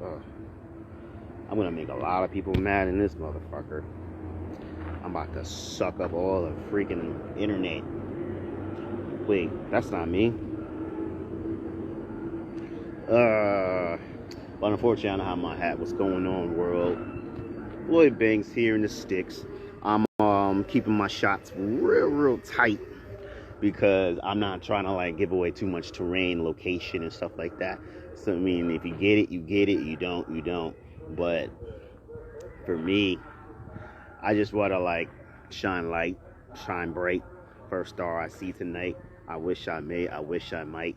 I'm gonna make a lot of people mad in this motherfucker. I'm about to suck up all the freaking internet. Wait, that's not me. But unfortunately, I don't have my hat. What's going on, world? Lloyd Banks here in the sticks. I'm keeping my shots real tight because I'm not trying to like give away too much terrain, location, and stuff like that. So I mean, if you get it, you get it. You don't, you don't. But for me, I just want to like shine light, shine bright. First star I see tonight. I wish I may. I wish I might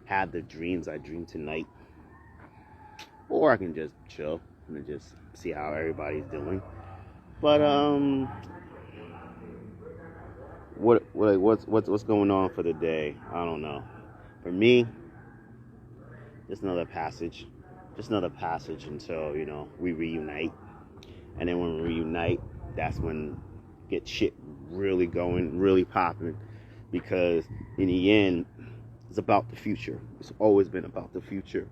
have the dreams I dream tonight. Or I can just chill and just see how everybody's doing. But what's going on for the day? I don't know. For me, just another passage until we reunite. And then when we reunite, that's when get shit really going, really popping. Because in the end, it's about the future. It's always been about the future.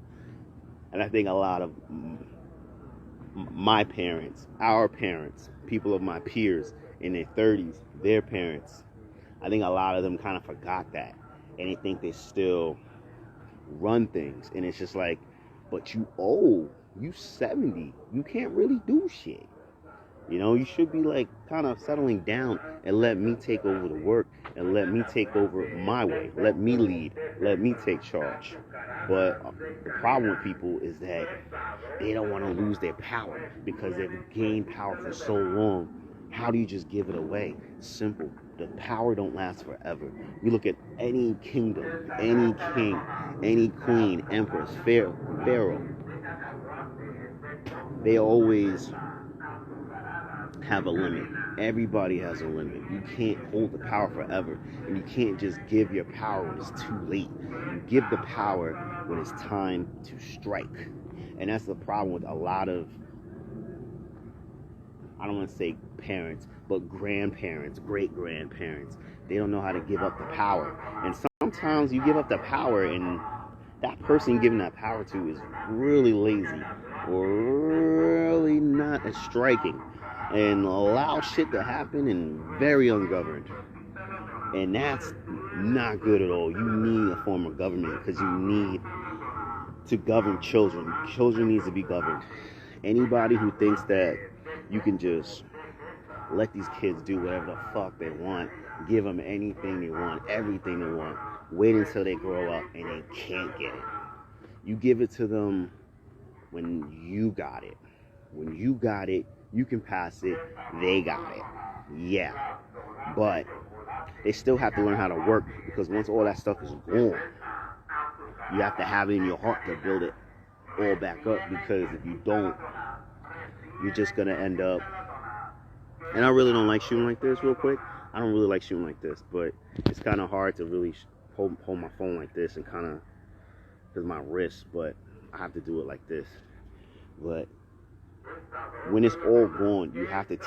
And I think a lot of my parents, our parents, people of my peers in their 30s, their parents, I think a lot of them kind of forgot that. And they think they still run things. And it's just like, but you old, you 70, you can't really do shit. You should be like kind of settling down and let me take over the work and let me take over my way. Let me lead. Let me take charge. But the problem with people is that they don't want to lose their power because they've gained power for so long. How do you just give it away? Simple. The power don't last forever. You look at any kingdom, any king, any queen, empress, pharaoh. They always have a limit. Everybody has a limit. You can't hold the power forever. And you can't just give your power when it's too late. You give the power when it's time to strike. And that's the problem with a lot of, I don't want to say parents, but grandparents, great-grandparents. They don't know how to give up the power. And sometimes you give up the power and that person you're giving that power to is really lazy or really not as striking and allow shit to happen and very ungoverned. And that's not good at all. You need a form of government because you need to govern children. Children need to be governed. Anybody who thinks that you can just let these kids do whatever the fuck they want, give them anything they want, everything they want, wait until they grow up and they can't get it. You give it to them when you got it. When you got it, you can pass it, they got it. Yeah. But they still have to learn how to work because once all that stuff is gone, you have to have it in your heart to build it all back up because if you don't, you're just going to end up, and I really don't like shooting like this real quick. I don't really like shooting like this, but it's kind of hard to really hold my phone like this and kind of, because my wrist, but I have to do it like this. But when it's all gone, you have to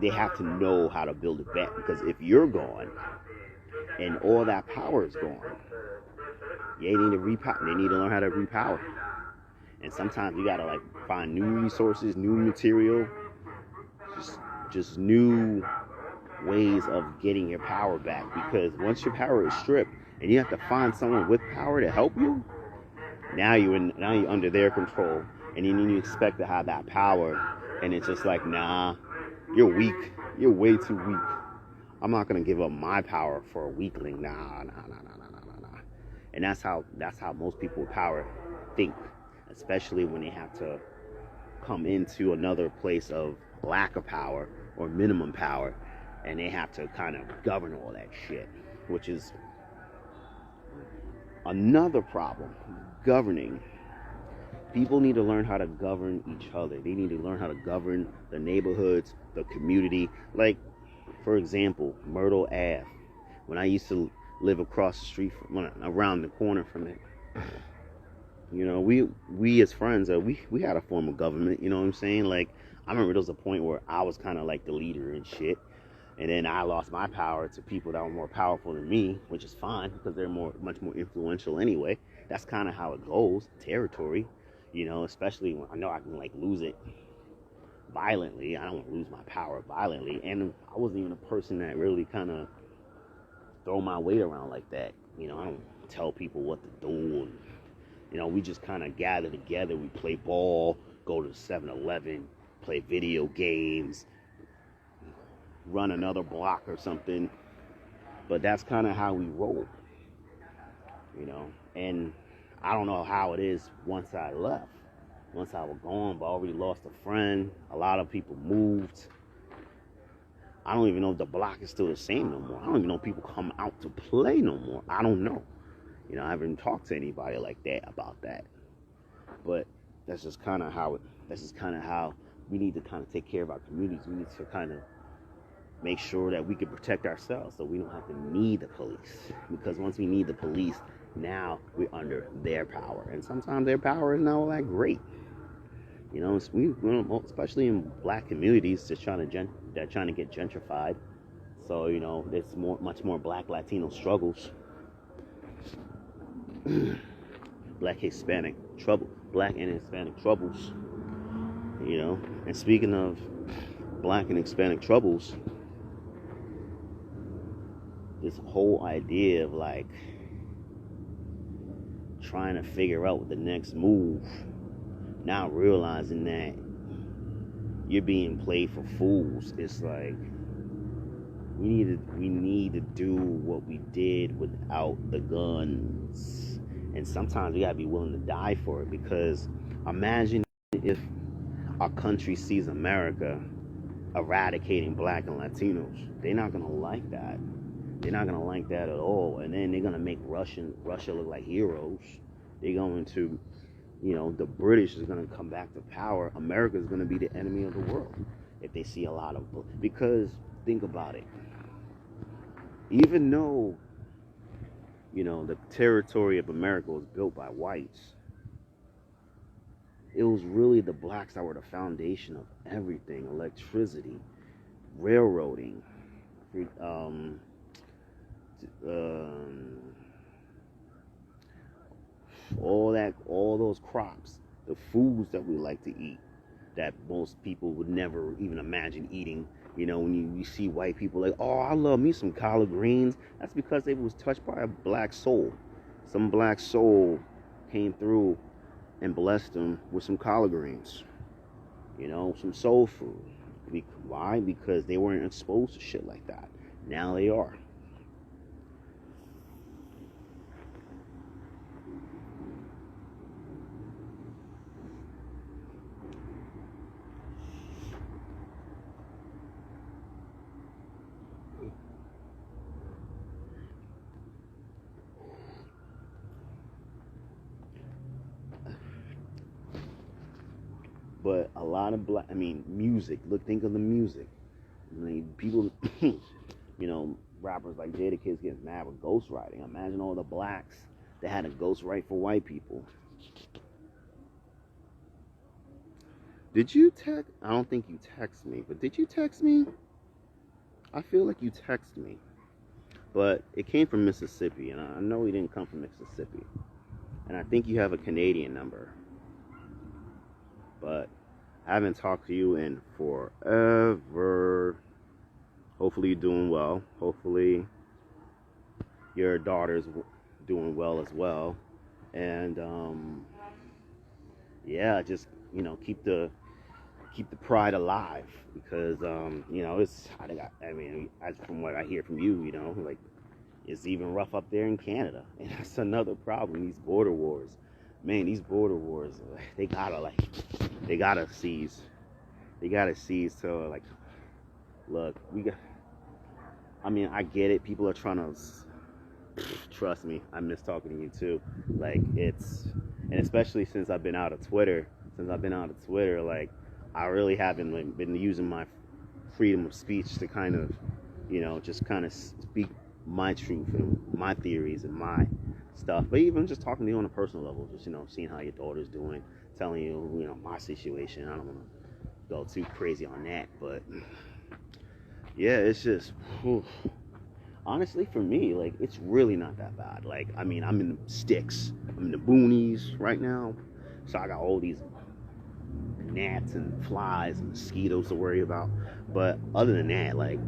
they have to know how to build it back because if you're gone and all that power is gone, they need to learn how to repower. And sometimes you gotta like find new resources, new material, just new ways of getting your power back. Because once your power is stripped and you have to find someone with power to help you, now you're under their control, and then you expect to have that power, and it's just like, nah, you're weak. You're way too weak. I'm not gonna give up my power for a weakling. Nah. And that's how most people with power think, especially when they have to come into another place of lack of power or minimum power, and they have to kind of govern all that shit, which is another problem. Governing. People need to learn how to govern each other. They need to learn how to govern the neighborhoods, the community. Like, for example, Myrtle Ave. When I used to live across the street, around the corner from it, we as friends, we had a form of government. You know what I'm saying? Like, I remember there was a point where I was kind of like the leader and shit. And then I lost my power to people that were more powerful than me, which is fine because they're much more influential anyway. That's kind of how it goes, territory. You know, especially when I know I can like lose it violently. I don't want to lose my power violently. And I wasn't even a person that really kind of throw my weight around like that. You know, I don't tell people what to do. And, you know, we just kind of gather together. We play ball, go to 7-Eleven, play video games, run another block or something. But that's kind of how we roll, you know. And I don't know how it is once I left. Once I was gone, but I already lost a friend. A lot of people moved. I don't even know if the block is still the same no more. I don't even know if people come out to play no more. I don't know. You know, I haven't talked to anybody like that about that. But that's just kind of how we need to kind of take care of our communities. We need to kind of make sure that we can protect ourselves so we don't have to need the police. Because once we need the police, now we're under their power. And sometimes their power is not all that great. You know, especially in black communities that trying to get gentrified. So, you know, there's much more black Latino struggles. Black and Hispanic troubles. You know, and speaking of black and Hispanic troubles, this whole idea of like trying to figure out the next move, now realizing that you're being played for fools. It's like we need to do what we did without the guns, and sometimes we gotta be willing to die for it. Because imagine if our country sees America eradicating black and Latinos. They're not gonna like that. They're not gonna like that at all. And then they're gonna make Russia look like heroes. They're going to, you know, the British is gonna come back to power. America is gonna be the enemy of the world if they see a lot of. Because think about it. Even though, you know, the territory of America was built by whites, it was really the blacks that were the foundation of everything: electricity, railroading, all those crops, the foods that we like to eat, that most people would never even imagine eating. You know, when you see white people like, oh, I love me some collard greens. That's because they was touched by a black soul. Some black soul came through and blessed them with some collard greens. You know, some soul food. Why? Because they weren't exposed to shit like that. Now they are. But a lot of music. Think of the music. I mean, people, you know, rappers like Jadakiss getting mad with ghostwriting. Imagine all the blacks that had to ghostwrite for white people. Did you text? I don't think you text me, but did you text me? I feel like you text me. But it came from Mississippi, and I know he didn't come from Mississippi. And I think you have a Canadian number. But I haven't talked to you in forever. Hopefully you're doing well. Hopefully your daughter's doing well as well. And yeah, just, you know, keep the pride alive, because you know, from what I hear from you, you know, like, it's even rough up there in Canada. And that's another problem, these border wars. Man, these border wars, they gotta cease to, like, look, I get it. People are trying to, trust me, I miss talking to you too. Like, and especially since I've been out of Twitter, like, I really haven't, like, been using my freedom of speech to kind of, you know, just kind of speak my truth and my theories and my stuff. But even just talking to you on a personal level, just, you know, seeing how your daughter's doing, telling you, you know, my situation. I don't want to go too crazy on that, but yeah, it's just, whew. Honestly, for me, like, it's really not that bad. Like, I mean, I'm in the sticks, I'm in the boonies right now, So I got all these gnats and flies and mosquitoes to worry about. But other than that, like,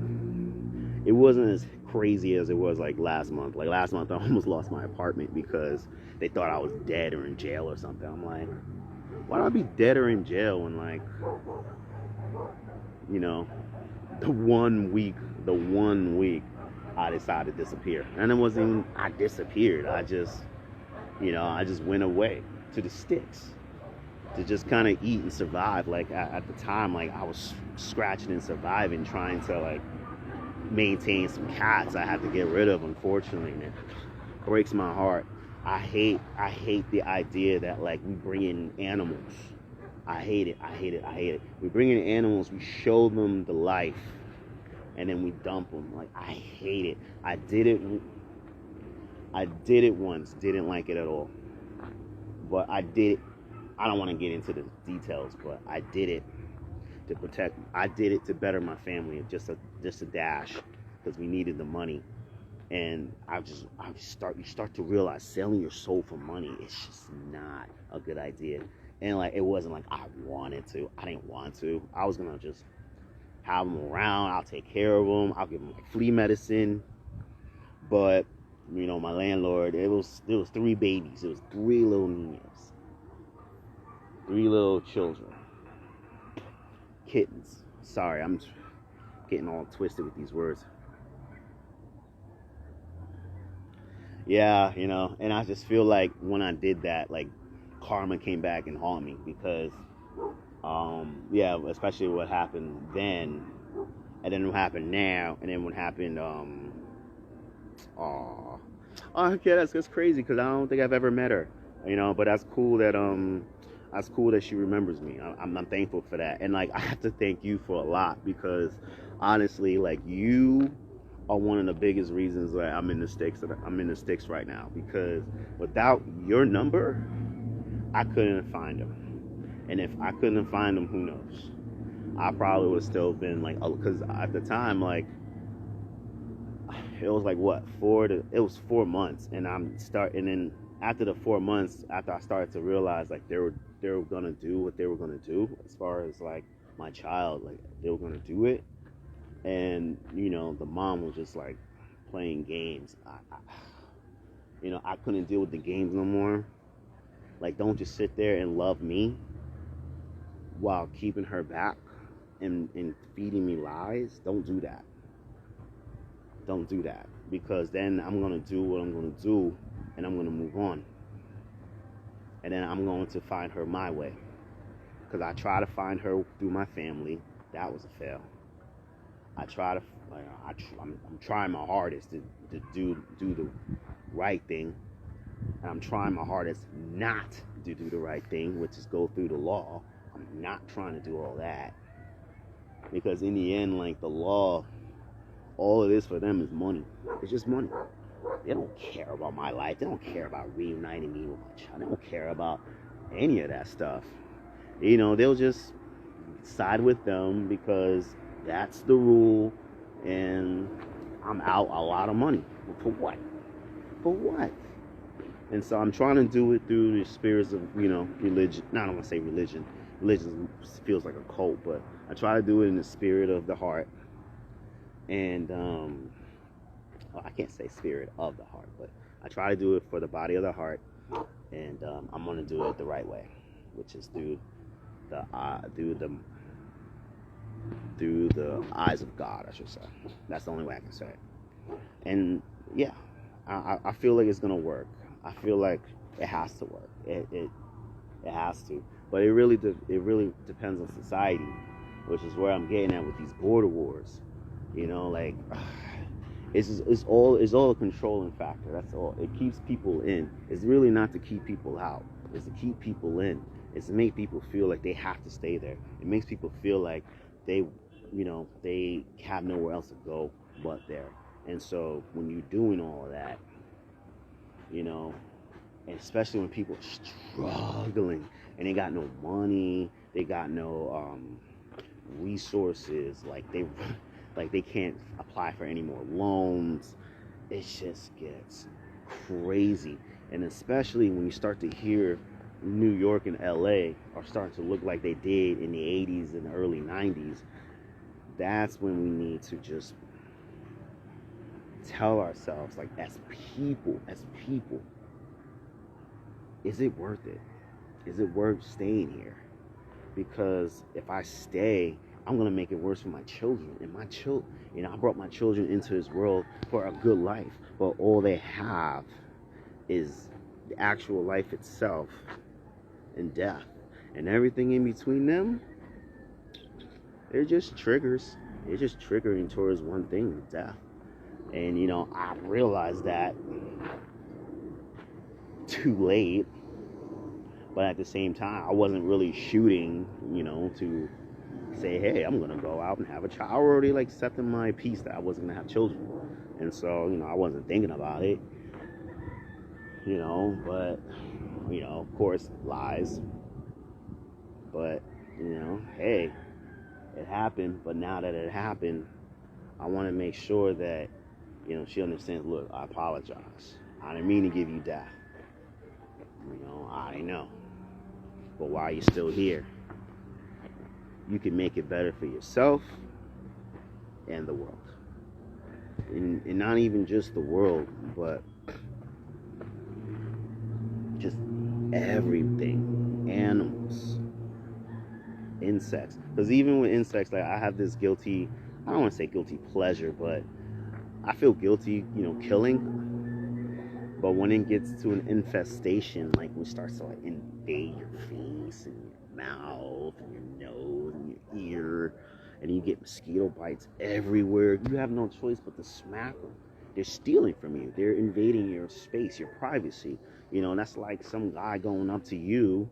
it wasn't as crazy as it was like last month. Like last month, I almost lost my apartment because they thought I was dead or in jail or something. I'm like, why do I be dead or in jail when, like, you know, the one week I decided to disappear. And it wasn't even I disappeared. I just went away to the sticks to just kind of eat and survive. Like at the time, like I was scratching and surviving, trying to like maintain some cats I had to get rid of, unfortunately, and it breaks my heart. I hate the idea that like we bring in animals. I hate it. We bring in animals, we show them the life, and then we dump them. Like, I hate it. I did it once, didn't like it at all. But I did it. I don't want to get into the details, but I did it to protect. I did it to better my family, just a dash, because we needed the money. And you start to realize selling your soul for money is just not a good idea. And like, it wasn't like I wanted to. I didn't want to. I was gonna just have them around. I'll take care of them. I'll give them like flea medicine. But you know, my landlord, there was 3 babies. It was 3 little niños, 3 little children, kittens. Sorry, I'm getting all twisted with these words. Yeah, you know, and I just feel like when I did that, like, karma came back and haunt me because, yeah, especially what happened then, and then what happened now, and then what happened, okay, that's crazy because I don't think I've ever met her, you know, but that's cool that she remembers me. I'm thankful for that, and like I have to thank you for a lot because honestly, like you are one of the biggest reasons that I'm in the sticks right now, because without your number, I couldn't find them. And if I couldn't find them, who knows? I probably would have still been like, because at the time, like, it was like what, it was 4 months, and and then after the 4 months, after I started to realize like they were gonna do what they were gonna do as far as like my child, like they were gonna do it. And you know, the mom was just like playing games. I couldn't deal with the games no more. Like, don't just sit there and love me while keeping her back and feeding me lies. Don't do that. Don't do that, because then I'm gonna do what I'm gonna do, and I'm gonna move on, and then I'm going to find her my way. Because I try to find her through my family. That was a fail. I'm trying my hardest to do the right thing, and I'm trying my hardest not to do the right thing, which is go through the law. I'm not trying to do all that, because in the end, like, the law, all it is for them is money. It's just money. They don't care about my life. They don't care about reuniting me with my child. They don't care about any of that stuff. You know, they'll just side with them because that's the rule, and I'm out a lot of money. For what? For what? And so I'm trying to do it through the spirits of, you know, religion. No, I don't want to say religion. Religion feels like a cult, but I try to do it in the spirit of the heart. And, I can't say spirit of the heart, but I try to do it for the body of the heart. And I'm going to do it the right way, which is through the eyes of God, I should say. That's the only way I can say it. And yeah, I feel like it's gonna work. I feel like it has to work. It has to. But it really depends on society, which is where I'm getting at with these border wars. You know, like, it's all a controlling factor. That's all. It keeps people in. It's really not to keep people out. It's to keep people in. It's to make people feel like they have to stay there. It makes people feel like they have nowhere else to go but there. And so when you're doing all of that, you know, and especially when people are struggling and they got no money, they got no resources, like they can't apply for any more loans, it just gets crazy. And especially when you start to hear New York and LA are starting to look like they did in the 80s and the early 90s, that's when we need to just tell ourselves, like, as people, is it worth it? Is it worth staying here? Because if I stay, I'm gonna make it worse for my children. And I brought my children into this world for a good life, but all they have is the actual life itself and death, and everything in between them. They're just triggers. They're just triggering towards one thing: death. And I realized that too late. But at the same time, I wasn't really shooting, to say, hey, I'm going to go out and have a child. I already, set in my peace that I wasn't going to have children. And so, I wasn't thinking about it, but, of course, lies. But, hey, it happened. But now that it happened, I want to make sure that, she understands, look, I apologize. I didn't mean to give you death. I know. But why are you still here? You can make it better for yourself and the world. And not even just the world, but just everything. Animals. Insects. Because even with insects, I have this guilty, I don't want to say guilty pleasure, but I feel guilty, killing. But when it gets to an infestation, when it starts to invade your face and your mouth and your nose and your ear, and you get mosquito bites everywhere, you have no choice but to smack them. They're stealing from you. They're invading your space, your privacy. And that's like some guy going up to you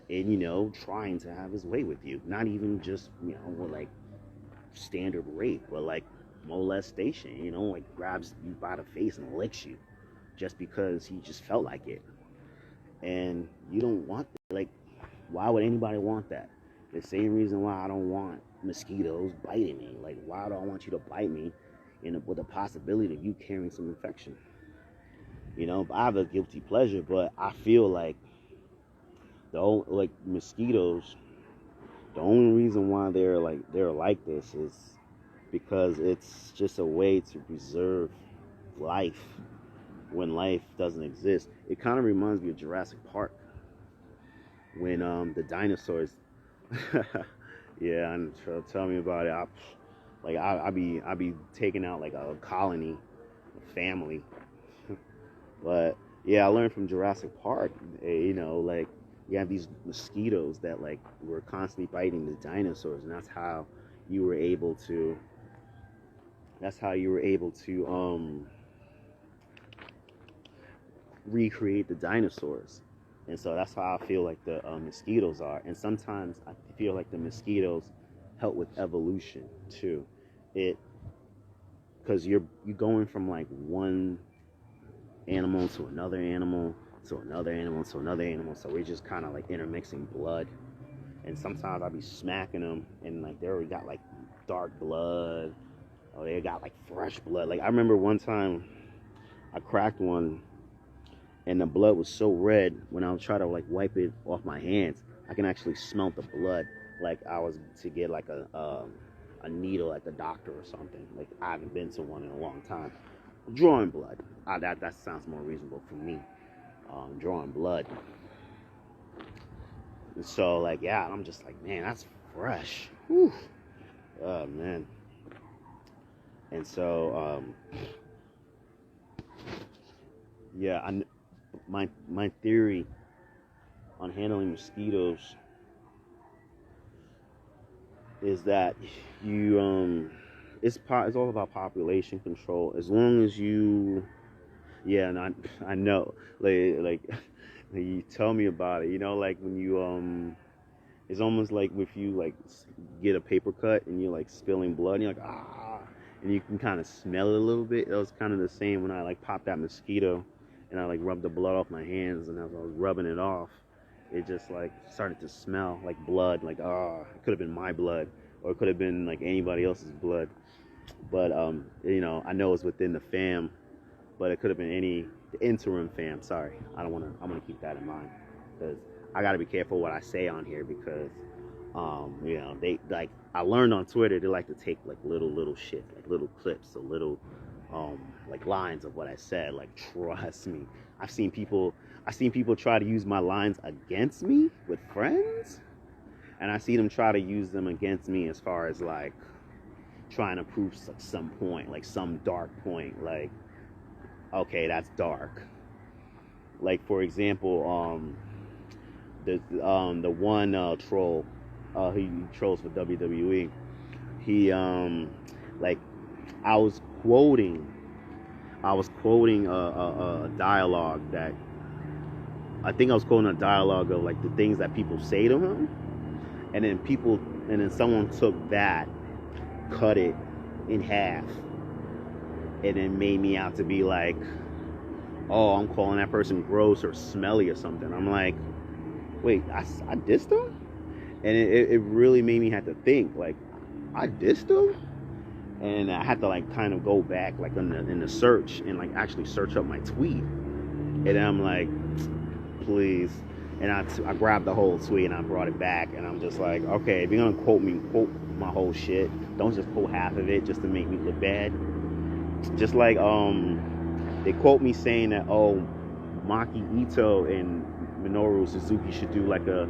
and, trying to have his way with you. Not even just, standard rape, but molestation, grabs you by the face and licks you. Just because he just felt like it. And you don't want that. Why would anybody want that? The same reason why I don't want mosquitoes biting me. Why do I want you to bite me with the possibility of you carrying some infection? I have a guilty pleasure, but I feel like mosquitoes, the only reason why they're like this is because it's just a way to preserve life when life doesn't exist. It kind of reminds me of Jurassic Park when the dinosaurs yeah, and tell me about it. I be taking out a colony, a family. But yeah, I learned from Jurassic Park, you have these mosquitoes that were constantly biting the dinosaurs, and that's how you were able to recreate the dinosaurs. And so that's how I feel like the mosquitoes are. And sometimes I feel like the mosquitoes help with evolution too. Because you're going from one animal to another animal to another animal to another animal. So we're just kind of intermixing blood. And sometimes I'll be smacking them and they already got dark blood, or they got fresh blood. I remember one time I cracked one, and the blood was so red, when I would try to wipe it off my hands, I can actually smell the blood, I was to get a needle at the doctor or something. I haven't been to one in a long time. Drawing blood, that sounds more reasonable for me. Drawing blood. And so yeah, I'm just man, that's fresh. Whew. Oh man. And so yeah, my theory on handling mosquitoes is that it's all about population control. As long as you, yeah, and I know, you tell me about it. When you it's almost if you get a paper cut and you're spilling blood, and you're and you can kind of smell it a little bit. It was kind of the same when I popped that mosquito. And I rubbed the blood off my hands, and as I was rubbing it off, it just started to smell like blood. It could have been my blood, or it could have been anybody else's blood. But I know it's within the fam, but it could have been the interim fam. Sorry, I'm gonna keep that in mind, because I gotta be careful what I say on here because, you know, they like I learned on Twitter they like to take like little shit, like little clips, or little, like lines of what I said. Like, trust me, I've seen people try to use my lines against me with friends, and I see them try to use them against me as far as like trying to prove some point, like some dark point, like, okay, that's dark. Like, for example, the one troll, he trolls for WWE. He like I was quoting a dialogue that I think I was quoting a dialogue of like the things that people say to him, and then someone took that, cut it in half, and then made me out to be like, oh, I'm calling that person gross or smelly or something. I'm like, wait, I dissed him? And it really made me have to think, like, I dissed him? And I had to like kind of go back like in the search and like actually search up my tweet. And I'm like, please. And I grabbed the whole tweet and I brought it back, and I'm just like, okay, if you're gonna quote my whole shit, don't just quote half of it just to make me look bad. Just like they quote me saying that, oh, Maki Ito and Minoru Suzuki should do like a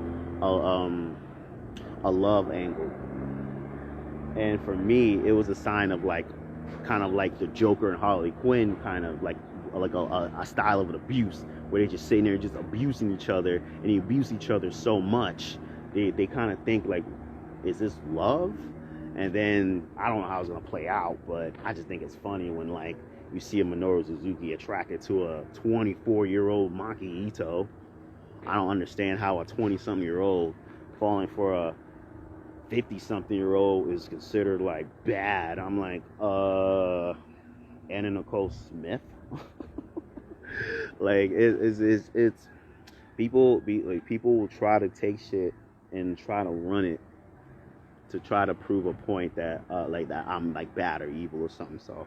love angle. And for me, it was a sign of like, kind of like the Joker and Harley Quinn, kind of like a style of an abuse, where they're just sitting there just abusing each other, and they abuse each other so much, they kind of think like, is this love? And then I don't know how it's gonna play out, but I just think it's funny when like you see a Minoru Suzuki attracted to a 24-year-old Maki Ito. I don't understand how a 20-something-year-old falling for a 50-something-year-old is considered like bad. I'm like, Anna Nicole Smith. Like it's people will try to take shit and try to run it to try to prove a point that like that I'm like bad or evil or something. So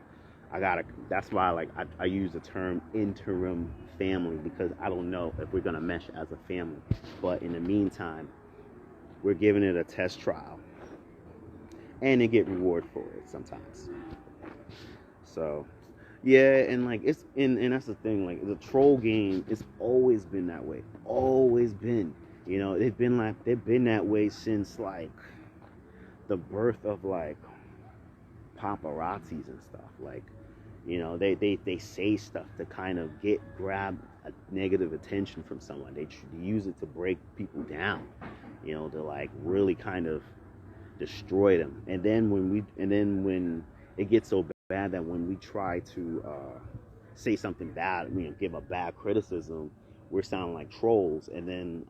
that's why like I use the term interim family, because I don't know if we're gonna mesh as a family. But in the meantime, we're giving it a test trial, and they get reward for it sometimes. So yeah, and like and that's the thing, like the troll game, it's always been that way. Always been. You know, they've been that way since like the birth of like paparazzis and stuff. Like, you know, they say stuff to kind of grab a negative attention from someone. They use it to break people down, you know, to like really kind of destroy them. And then when it gets so bad that when we try to say something bad, you know, give a bad criticism, we're sounding like trolls. And then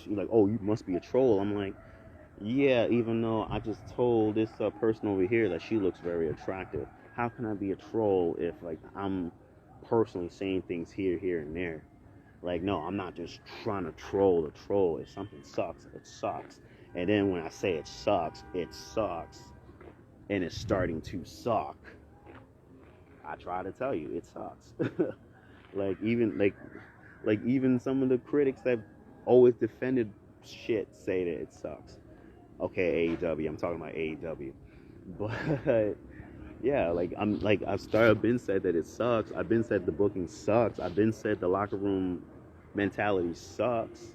you're like, oh, you must be a troll. I'm like, yeah, even though I just told this person over here that she looks very attractive. How can I be a troll if like I'm personally saying things here and there? Like, no, I'm not just trying to troll to troll. If something sucks, it sucks. And then when I say it sucks, and it's starting to suck. I try to tell you, it sucks. like even some of the critics that always defended shit say that it sucks. Okay, AEW. I'm talking about AEW. But yeah, like I've been said that it sucks. I've been said the booking sucks. I've been said the locker room mentality sucks.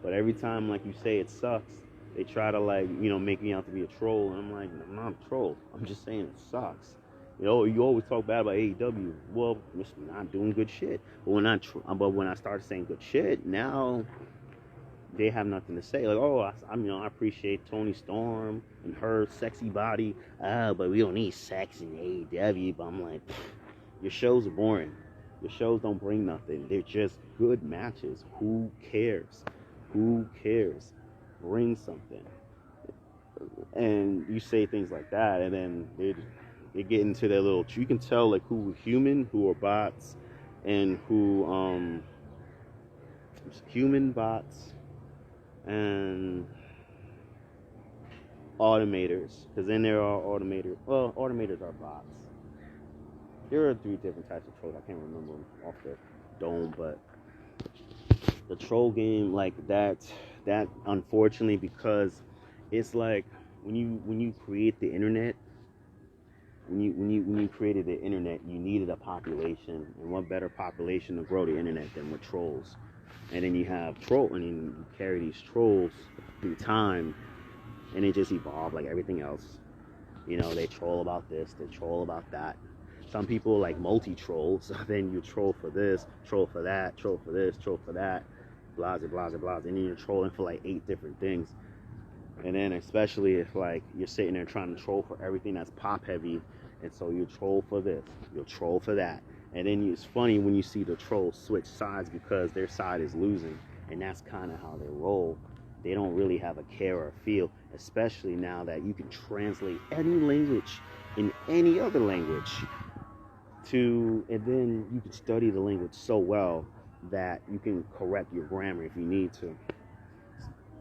But every time like you say it sucks, they try to like, you know, make me out to be a troll, and I'm like, I'm not a troll. I'm just saying it sucks. You know, you always talk bad about AEW. Well, it's not doing good shit. But when I start saying good shit, now they have nothing to say. Like, oh, I appreciate Toni Storm and her sexy body. But we don't need sex in AEW. But I'm like, your shows are boring. Your shows don't bring nothing. They're just good matches. Who cares? Who cares? Bring something. And you say things like that, and then they get into their little. You can tell like who human, who are bots, and who human bots and automators, because then there are automators. Well, automators are bots. There are 3 different types of trolls. I can't remember them off the dome, but The troll game, like that unfortunately, because it's like when you create the internet, when you created the internet, you needed a population, and what better population to grow the internet than with trolls? And then you have and then you carry these trolls through time, and they just evolve like everything else. They troll about this, they troll about that. Some people like multi-troll, so then you troll for this, troll for that, troll for this, troll for that, blah, blah, blah, blah. And then you're trolling for like 8 different things. And then especially if like you're sitting there trying to troll for everything that's pop heavy, and so you troll for this, you'll troll for that. And then it's funny when you see the trolls switch sides because their side is losing, and that's kind of how they roll. They don't really have a care or feel, especially now that you can translate any language in any other language and then you can study the language so well that you can correct your grammar if you need to,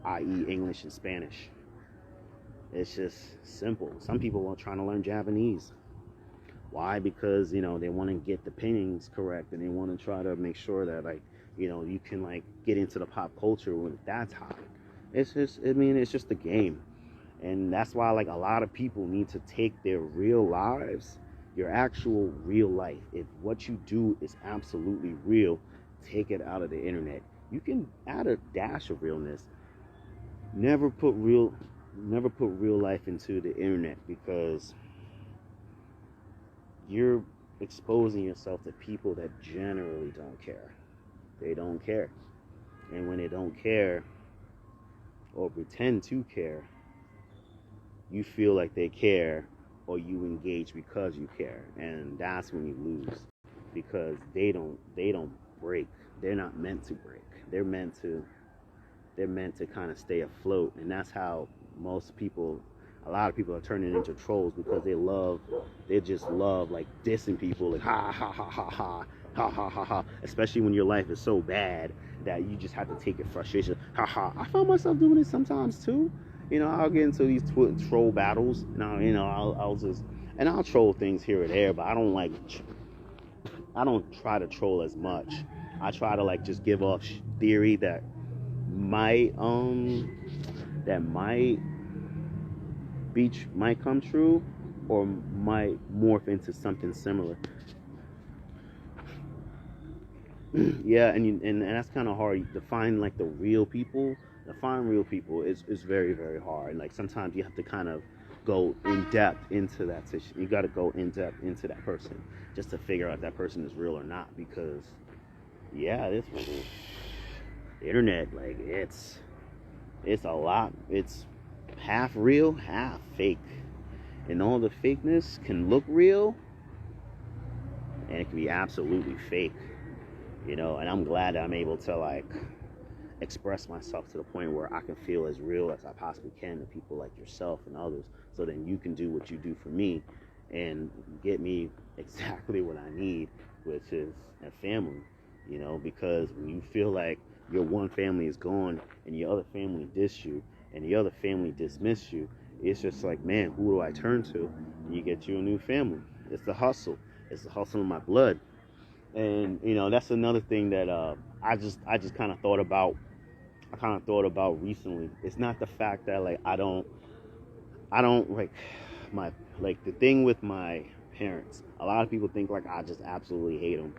i.e. English and Spanish. It's just simple. Some people are trying to learn Japanese. Why? Because, they want to get the pinnings correct, and they want to try to make sure that, like, you can, like, get into the pop culture when that's hot. It's just a game. And that's why, like, a lot of people need to take their real lives, your actual real life. If what you do is absolutely real, take it out of the internet. You can add a dash of realness. Never put real life into the internet, because you're exposing yourself to people that generally don't care. They don't care. And when they don't care or pretend to care, you feel like they care, or you engage because you care. And that's when you lose, because they don't break. They're not meant to break. They're meant to kind of stay afloat. And that's how a lot of people are turning into trolls, because they just love like dissing people, like ha ha ha ha ha ha ha ha ha. Especially when your life is so bad that you just have to take your frustration. Ha ha. I found myself doing it sometimes too. I'll get into these troll battles, and I'll troll things here or there, but I don't try to troll as much. I try to like just give off theory that might come true, or might morph into something similar. Yeah, and that's kind of hard to find, like the real people. To find real people is very, very hard. Like sometimes you have to kind of go in depth into that situation. You got to go in depth into that person just to figure out if that person is real or not. Because the internet, like it's a lot. It's half real, half fake, and all the fakeness can look real, and it can be absolutely fake. And I'm glad that I'm able to like express myself to the point where I can feel as real as I possibly can to people like yourself and others, so then you can do what you do for me and get me exactly what I need, which is a family. Because when you feel like your one family is gone and your other family diss you and the other family dismiss you, it's just like, man, who do I turn to? And you get you a new family. It's the hustle. It's the hustle in my blood. And that's another thing that I just kind of thought about. I kind of thought about recently. It's not the fact that like I don't like the thing with my parents. A lot of people think like I just absolutely hate them.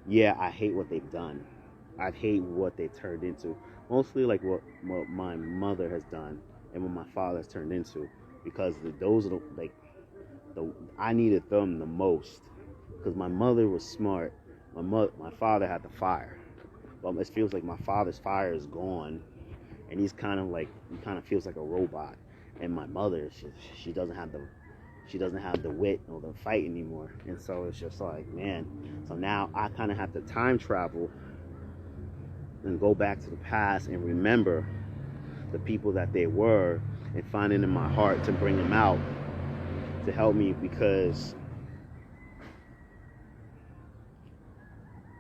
Yeah, I hate what they've done. I hate what they turned into. Mostly like what my mother has done and what my father has turned into, because those are I needed them the most, because my mother was smart. My father had the fire. But it feels like my father's fire is gone, and he kind of feels like a robot. And my mother, she doesn't have the wit or the fight anymore. And so it's just like, man. So now I kind of have to time travel and go back to the past and remember the people that they were, and find it in my heart to bring them out to help me, because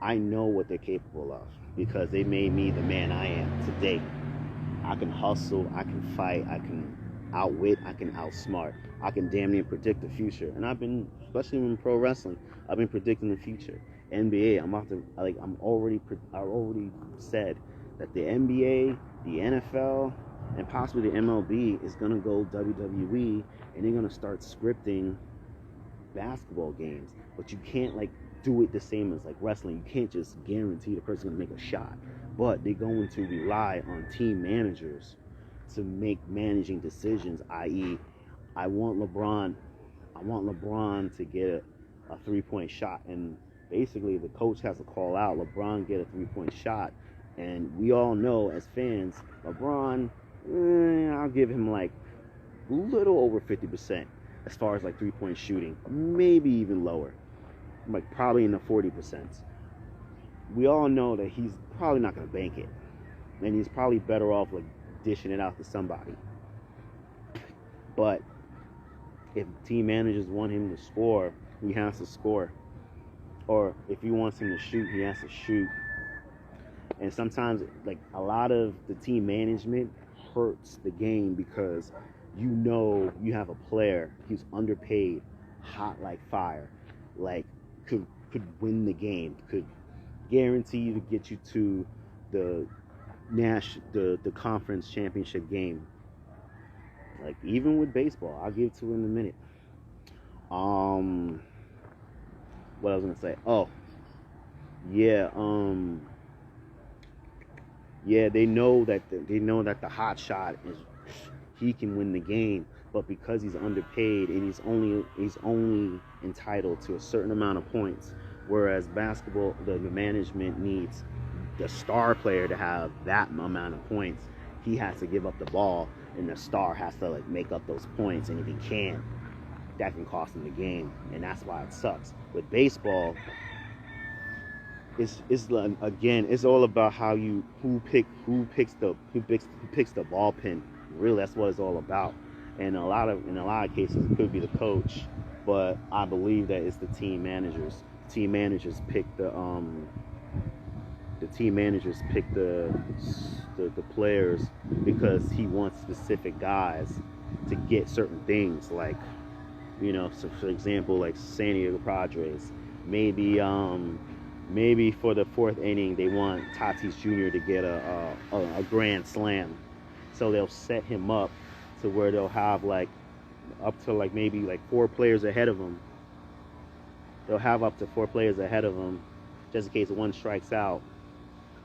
I know what they're capable of, because they made me the man I am today. I can hustle, I can fight, I can outwit, I can outsmart, I can damn near predict the future. And I've been, especially in pro wrestling, I've been predicting the future. NBA, I already said that the NBA, the NFL, and possibly the MLB is gonna go WWE, and they're gonna start scripting basketball games. But you can't like do it the same as like wrestling. You can't just guarantee the person's gonna make a shot. But they're going to rely on team managers to make managing decisions, i.e., I want LeBron to get a 3-point shot, and basically the coach has to call out LeBron get a 3-point shot, and we all know as fans, LeBron, I'll give him like a little over 50% as far as like 3-point shooting, maybe even lower, like probably in the 40%. We all know that he's probably not going to bank it, and he's probably better off like dishing it out to somebody. But if team managers want him to score, he has to score. Or if he wants him to shoot, he has to shoot. And sometimes, like, a lot of the team management hurts the game because you know you have a player who's underpaid, hot like fire, like could win the game, could guarantee you to get you to the conference championship game. Like, even with baseball, I'll give it to it in a minute. What I was gonna say? Oh, yeah. Yeah, they know that the hot shot is he can win the game, but because he's underpaid and he's only entitled to a certain amount of points, whereas basketball, the management needs the star player to have that amount of points. He has to give up the ball, and the star has to like make up those points, and if he can't, that can cost him the game, and that's why it sucks. With baseball, it's again, it's all about how who picks the ball pin. Really, that's what it's all about. And in a lot of cases, it could be the coach, but I believe that it's the team managers. Team managers pick the players because he wants specific guys to get certain things, like, you know, so for example, like San Diego Padres, maybe for the 4th inning they want Tatis Jr. to get a grand slam, so they'll set him up to where they'll have like up to like maybe like 4 players ahead of him. They'll have up to 4 players ahead of him, just in case one strikes out.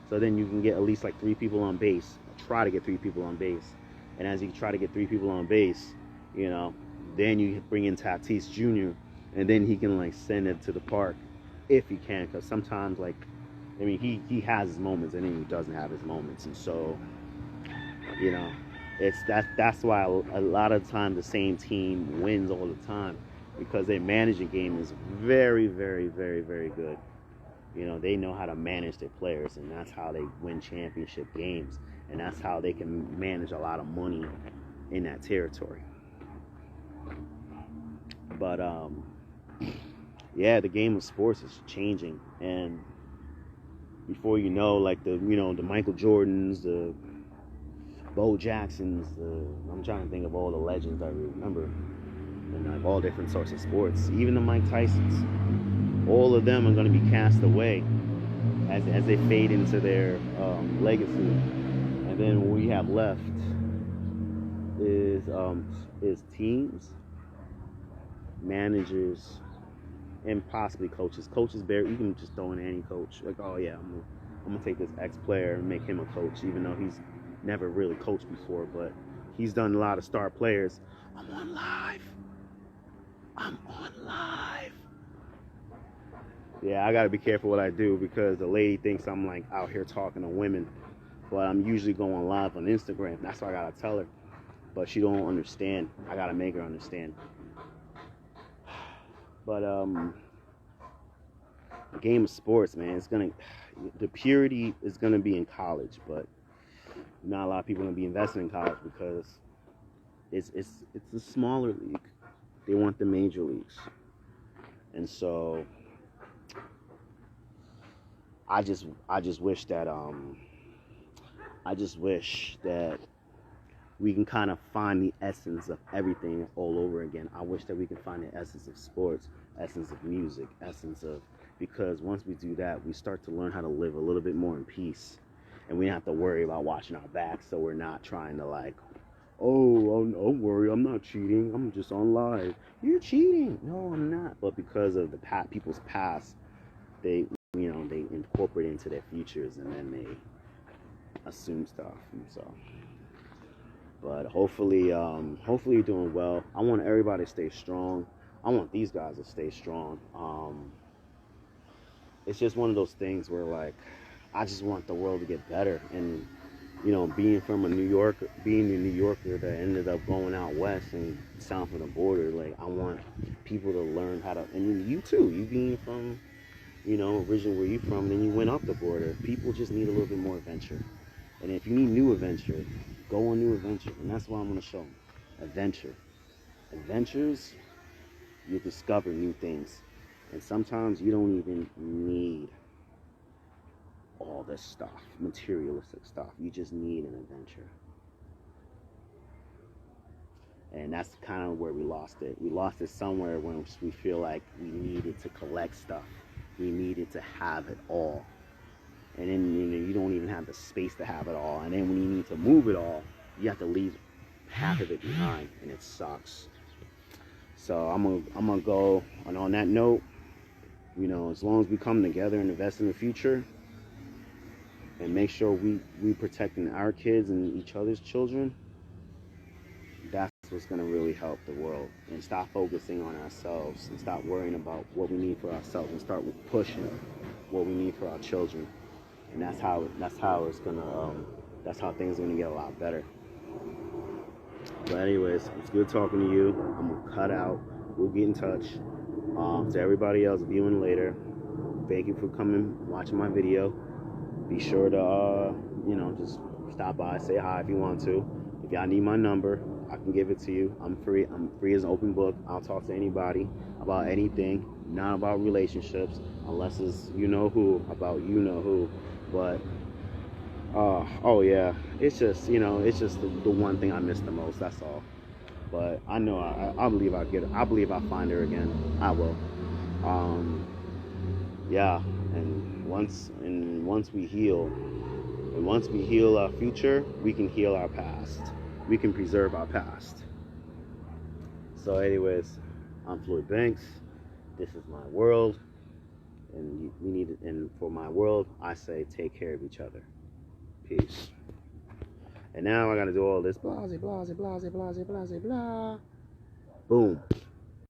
So then you can get at least like 3 people on base. Try to get 3 people on base, and as you try to get 3 people on base, you know, then you bring in Tatis Jr. and then he can like send it to the park if he can, because sometimes, like, I mean, he has his moments and then he doesn't have his moments, and so, you know, that's why a lot of times the same team wins all the time, because their managing game is very, very, very, very good. You know, they know how to manage their players, and that's how they win championship games, and that's how they can manage a lot of money in that territory. But yeah, the game of sports is changing, and before you know, like the Michael Jordans, the Bo Jacksons, I'm trying to think of all the legends I remember, and like all different sorts of sports, even the Mike Tysons. All of them are going to be cast away as they fade into their legacy, and then what we have left is teams, managers, and possibly coaches. Coaches, you can just throw in any coach. Like, oh yeah, I'm gonna take this ex player and make him a coach, even though he's never really coached before, but he's done a lot of star players. I'm on live. Yeah, I gotta be careful what I do, because the lady thinks I'm like out here talking to women, but I'm usually going live on Instagram. That's what I gotta tell her, but she don't understand. I gotta make her understand. But the game of sports, man, the purity is gonna be in college, but not a lot of people are gonna be investing in college because it's a smaller league. They want the major leagues, and so I just wish that we can kind of find the essence of everything all over again. I wish that we can find the essence of sports, essence of music, because once we do that, we start to learn how to live a little bit more in peace. and we don't have to worry about watching our backs, so we're not trying to like, oh, don't worry, I'm not cheating, I'm just on live. You're cheating. No, I'm not. But because of the people's past, they they incorporate into their futures, and then they assume stuff. And so, but hopefully you're doing well. I want everybody to stay strong. I want these guys to stay strong. It's just one of those things where like I just want the world to get better. And being a New Yorker that ended up going out west and south of the border, like I want people to learn how to. And you too. You being from originally where you from, then you went up the border. People just need a little bit more adventure. And if you need new adventure, go on new adventure. And that's what I'm going to show them. Adventure. Adventures, you discover new things. And sometimes you don't even need all this stuff, materialistic stuff. You just need an adventure. And that's kind of where we lost it. We lost it somewhere when we feel like we needed to collect stuff. We needed to have it all. And then you don't even have the space to have it all. And then when you need to move it all, you have to leave half of it behind, and it sucks. So I'm gonna go. And on that note, as long as we come together and invest in the future, and make sure we protecting our kids and each other's children, that's what's gonna really help the world. And stop focusing on ourselves, and stop worrying about what we need for ourselves, and start pushing what we need for our children. And that's how it's gonna that's how things are gonna get a lot better. But anyways, it's good talking to you. I'm gonna cut out. We'll get in touch. To everybody else viewing later, thank you for watching my video. Be sure to just stop by, say hi if you want to. If y'all need my number, I can give it to you. I'm free as an open book. I'll talk to anybody about anything, not about relationships, unless it's about who. But oh yeah, it's just the one thing I miss the most. That's all. But I know I believe I get it. I believe I'll find her again. I will. Yeah, and once we heal our future, we can heal our past. We can preserve our past. So anyways, I'm Floyd Banks. This is my world. And we need it. And for my world, I say take care of each other. Peace. And now I gotta do all this blah blah blah blah blah blah blah blah. Boom.